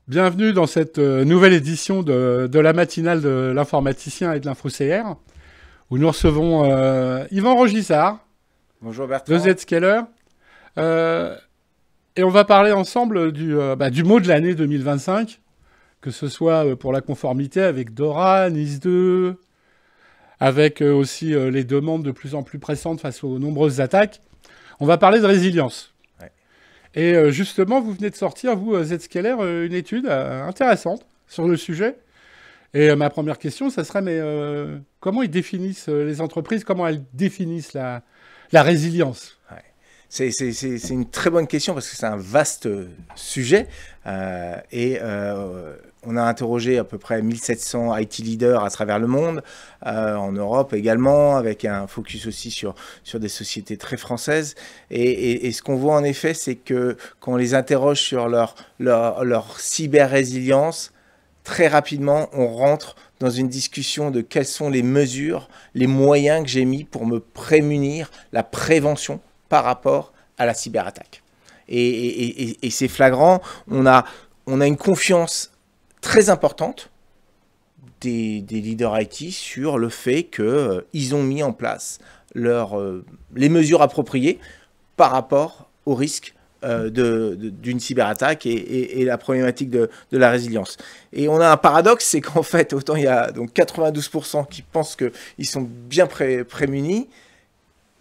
Bienvenue dans cette nouvelle édition de la matinale de l'informaticien et de l'infocr, où nous recevons Yvan Rogissard Bonjour de Bertrand. Zscaler. Euh, et on va parler ensemble du mot de l'année 2025, que ce soit pour la conformité avec DORA, NIS2, avec aussi les demandes de plus en plus pressantes face aux nombreuses attaques. On va parler de résilience. Ouais. Et justement, vous venez de sortir, vous, Zscaler, une étude intéressante sur le sujet. Et ma première question, ça serait, mais comment ils définissent les entreprises, comment elles définissent la résilience? Ouais. C'est une très bonne question parce que c'est un vaste sujet on a interrogé à peu près 1700 IT leaders à travers le monde, en Europe également, avec un focus aussi sur des sociétés très françaises. Et ce qu'on voit en effet, c'est que quand on les interroge sur leur cyber-résilience, très rapidement, on rentre dans une discussion de quelles sont les mesures, les moyens que j'ai mis pour me prémunir, la prévention par rapport à la cyberattaque. Et c'est flagrant, on a une confiance très importante des leaders IT sur le fait qu'ils ont mis en place les mesures appropriées par rapport au risque d'une cyberattaque et la problématique de la résilience. Et on a un paradoxe, c'est qu'en fait, autant il y a donc 92% qui pensent qu'ils sont bien prémunis,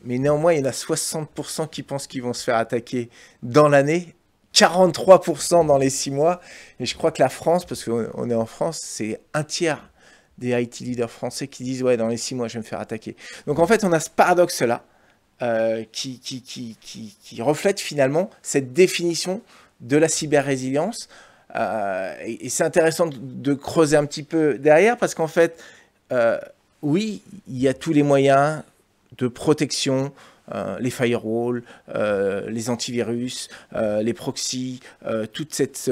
mais néanmoins, il y en a 60% qui pensent qu'ils vont se faire attaquer dans l'année, 43% dans les 6 mois. Et je crois que la France, parce qu'on est en France, c'est un tiers des IT leaders français qui disent « Ouais, dans les 6 mois, je vais me faire attaquer ». Donc en fait, on a ce paradoxe-là qui reflète finalement cette définition de la cyber-résilience. Et c'est intéressant de creuser un petit peu derrière parce qu'en fait, oui, il y a tous les moyens de protection, les firewalls, les antivirus, les proxys, toute cette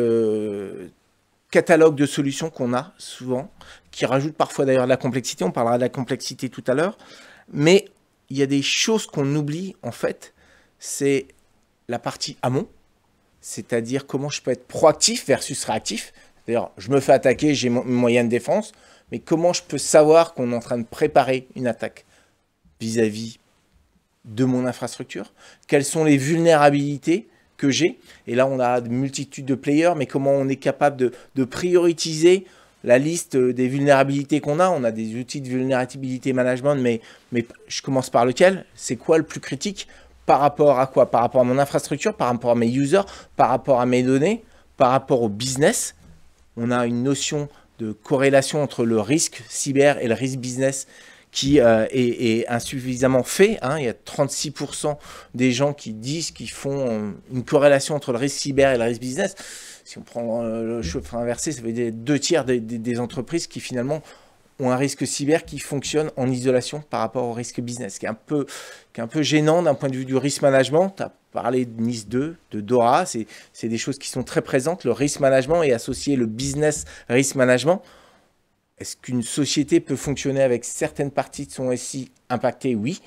catalogue de solutions qu'on a souvent, qui rajoute parfois d'ailleurs de la complexité, on parlera de la complexité tout à l'heure, mais il y a des choses qu'on oublie en fait, c'est la partie amont, c'est-à-dire comment je peux être proactif versus réactif. D'ailleurs, je me fais attaquer, j'ai mon moyen de défense, mais comment je peux savoir qu'on est en train de préparer une attaque vis-à-vis de mon infrastructure, quelles sont les vulnérabilités que j'ai. Et là, on a une multitude de players, mais comment on est capable de prioriser la liste des vulnérabilités qu'on a. On a des outils de vulnérabilité management, mais je commence par lequel? C'est quoi le plus critique? Par rapport à quoi? Par rapport à mon infrastructure, par rapport à mes users, par rapport à mes données, par rapport au business. On a une notion de corrélation entre le risque cyber et le risque business qui est insuffisamment fait. Hein. Il y a 36% des gens qui disent qu'ils font une corrélation entre le risque cyber et le risque business. Si on prend le chiffre inversé, ça veut dire 2 tiers des entreprises qui finalement ont un risque cyber qui fonctionne en isolation par rapport au risque business, qui est un peu gênant d'un point de vue du risk management. Tu as parlé de NIS2, de DORA, c'est des choses qui sont très présentes. Le risk management est associé le business risk management. Est-ce qu'une société peut fonctionner avec certaines parties de son SI impactées? Oui.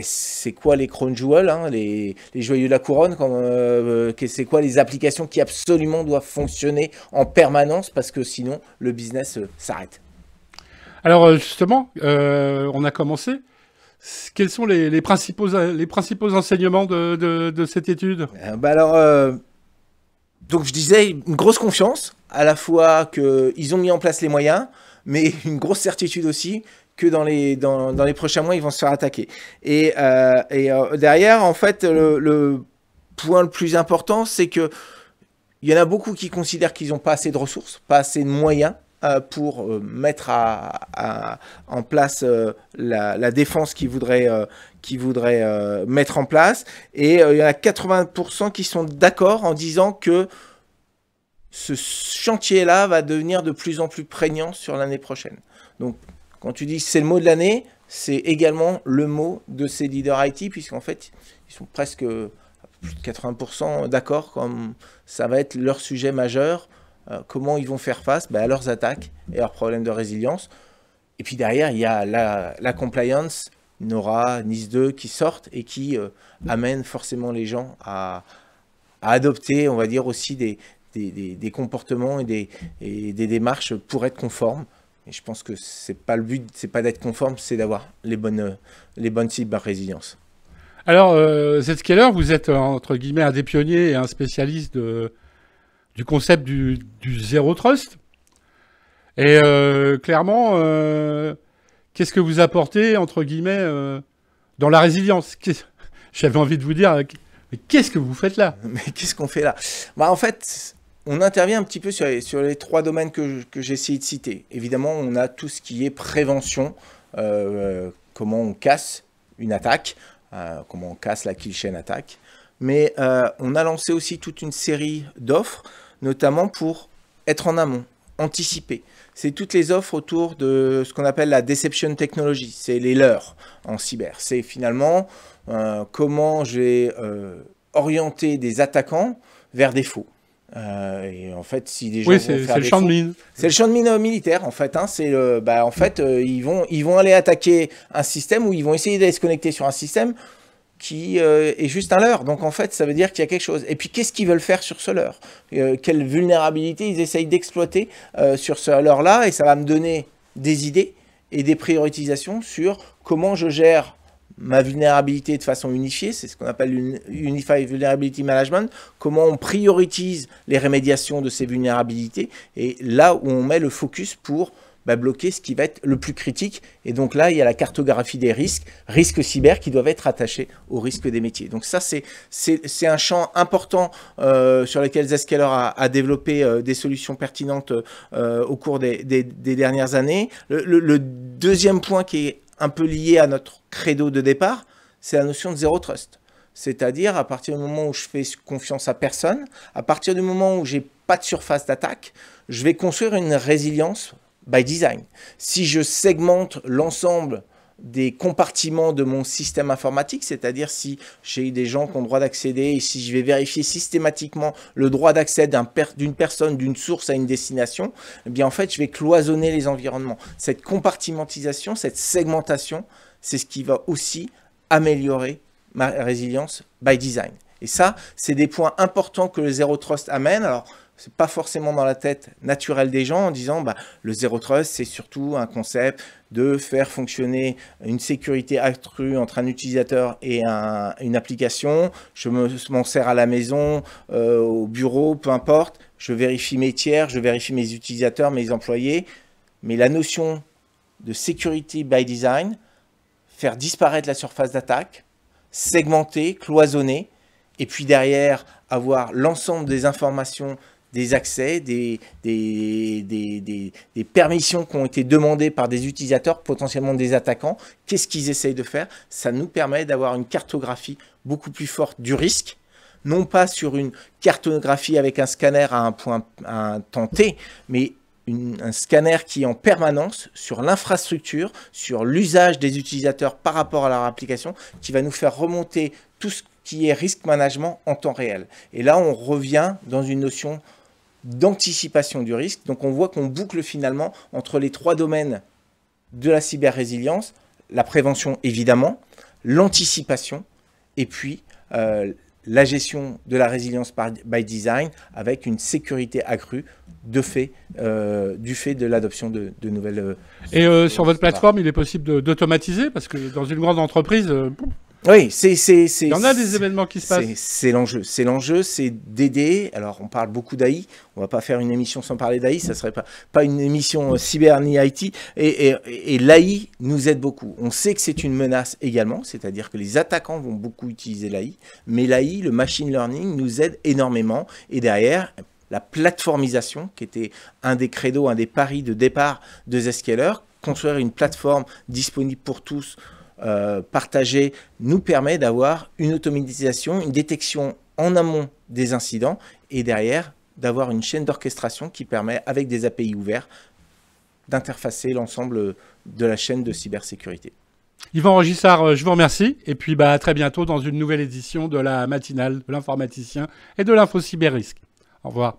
C'est quoi les crown jewels, hein, les joyaux de la couronne? C'est quoi les applications qui absolument doivent fonctionner en permanence parce que sinon le business s'arrête? Alors justement, on a commencé. Quels sont les principaux enseignements de cette étude? Donc je disais, une grosse confiance, à la fois qu'ils ont mis en place les moyens, mais une grosse certitude aussi que dans les prochains mois, ils vont se faire attaquer. Derrière, en fait, le point le plus important, c'est qu'il y en a beaucoup qui considèrent qu'ils n'ont pas assez de ressources, pas assez de moyens pour mettre en place la défense qu'ils voudraient mettre en place. Et il y en a 80% qui sont d'accord en disant que ce chantier-là va devenir de plus en plus prégnant sur l'année prochaine. Donc, quand tu dis que c'est le mot de l'année, c'est également le mot de ces leaders IT, puisqu'en fait, ils sont presque plus de 80% d'accord, comme ça va être leur sujet majeur. Comment ils vont faire face à leurs attaques et leurs problèmes de résilience. Et puis derrière, il y a la compliance, NORA, NIS2 qui sortent et qui amènent forcément les gens à adopter, on va dire, aussi des comportements et des démarches pour être conformes. Et je pense que c'est pas le but, c'est pas d'être conforme, c'est d'avoir les bonnes cyber-résiliences. Alors, Zscaler, vous êtes entre guillemets un des pionniers et un spécialiste du concept du Zero Trust. Et clairement, qu'est-ce que vous apportez, entre guillemets, dans la résilience? J'avais envie de vous dire, mais qu'est-ce que vous faites là? Mais qu'est-ce qu'on fait là? En fait, on intervient un petit peu sur les 3 domaines que j'ai essayé de citer. Évidemment, on a tout ce qui est prévention, comment on casse une attaque, comment on casse la kill chain attack. Mais on a lancé aussi toute une série d'offres, notamment pour être en amont, anticiper. C'est toutes les offres autour de ce qu'on appelle la deception technology, c'est les leurres en cyber. C'est finalement comment je vais orienter des attaquants vers des faux. Et en fait, si des gens c'est le champ de mine. C'est le champ de mine militaire, en fait. Ils vont aller attaquer un système ou ils vont essayer d'aller se connecter sur un système qui est juste un leurre. Donc, en fait, ça veut dire qu'il y a quelque chose. Et puis, qu'est-ce qu'ils veulent faire sur ce leurre? Quelle vulnérabilité ils essayent d'exploiter sur ce leurre-là? Et ça va me donner des idées et des priorisations sur comment je gère ma vulnérabilité de façon unifiée, c'est ce qu'on appelle Unified Vulnerability Management, comment on priorise les rémédiations de ces vulnérabilités, et là où on met le focus pour bloquer ce qui va être le plus critique. Et donc là, il y a la cartographie des risques cyber qui doivent être attachés aux risques des métiers. Donc ça, c'est un champ important sur lequel Zscaler a développé des solutions pertinentes au cours des dernières années. Le deuxième point qui est un peu lié à notre credo de départ, c'est la notion de Zero Trust. C'est-à-dire, à partir du moment où je fais confiance à personne, à partir du moment où j'ai pas de surface d'attaque, je vais construire une résilience by design. Si je segmente l'ensemble des compartiments de mon système informatique, c'est-à-dire si j'ai des gens qui ont le droit d'accéder et si je vais vérifier systématiquement le droit d'accès d'une personne, d'une source à une destination, eh bien en fait, je vais cloisonner les environnements. Cette compartimentisation, cette segmentation, c'est ce qui va aussi améliorer ma résilience by design. Et ça, c'est des points importants que le Zero Trust amène. Alors, c'est pas forcément dans la tête naturelle des gens en disant le Zero Trust, c'est surtout un concept de faire fonctionner une sécurité accrue entre un utilisateur et une application. Je m'en sers à la maison, au bureau, peu importe. Je vérifie mes tiers, je vérifie mes utilisateurs, mes employés. Mais la notion de sécurité by design, faire disparaître la surface d'attaque, segmenter, cloisonner, et puis derrière avoir l'ensemble des informations, des accès, des permissions qui ont été demandées par des utilisateurs, potentiellement des attaquants. Qu'est-ce qu'ils essayent de faire? Ça nous permet d'avoir une cartographie beaucoup plus forte du risque, non pas sur une cartographie avec un scanner à un temps T, mais un scanner qui est en permanence sur l'infrastructure, sur l'usage des utilisateurs par rapport à leur application, qui va nous faire remonter tout ce qui est risk management en temps réel. Et là, on revient dans une notion d'anticipation du risque. Donc, on voit qu'on boucle finalement entre les 3 domaines de la cyber-résilience, la prévention évidemment, l'anticipation et puis la gestion de la résilience by design avec une sécurité accrue du fait de l'adoption de nouvelles... Et sur votre plateforme, il est possible d'automatiser parce que dans une grande entreprise... Oui, il y en a des événements qui se passent. C'est l'enjeu. C'est l'enjeu, c'est d'aider. Alors, on parle beaucoup d'AI. On va pas faire une émission sans parler d'AI. Ça serait pas une émission cyber ni IT. Et l'AI nous aide beaucoup. On sait que c'est une menace également. C'est-à-dire que les attaquants vont beaucoup utiliser l'AI. Mais l'AI, le machine learning, nous aide énormément. Et derrière, la plateformisation, qui était un des credos, un des paris de départ de Zscaler, construire une plateforme disponible pour tous, partagée, nous permet d'avoir une automatisation, une détection en amont des incidents et derrière d'avoir une chaîne d'orchestration qui permet, avec des API ouverts, d'interfacer l'ensemble de la chaîne de cybersécurité. Yvan Rogissard, je vous remercie. Et puis à très bientôt dans une nouvelle édition de la matinale de l'informaticien et de l'info cyber risque. Au revoir.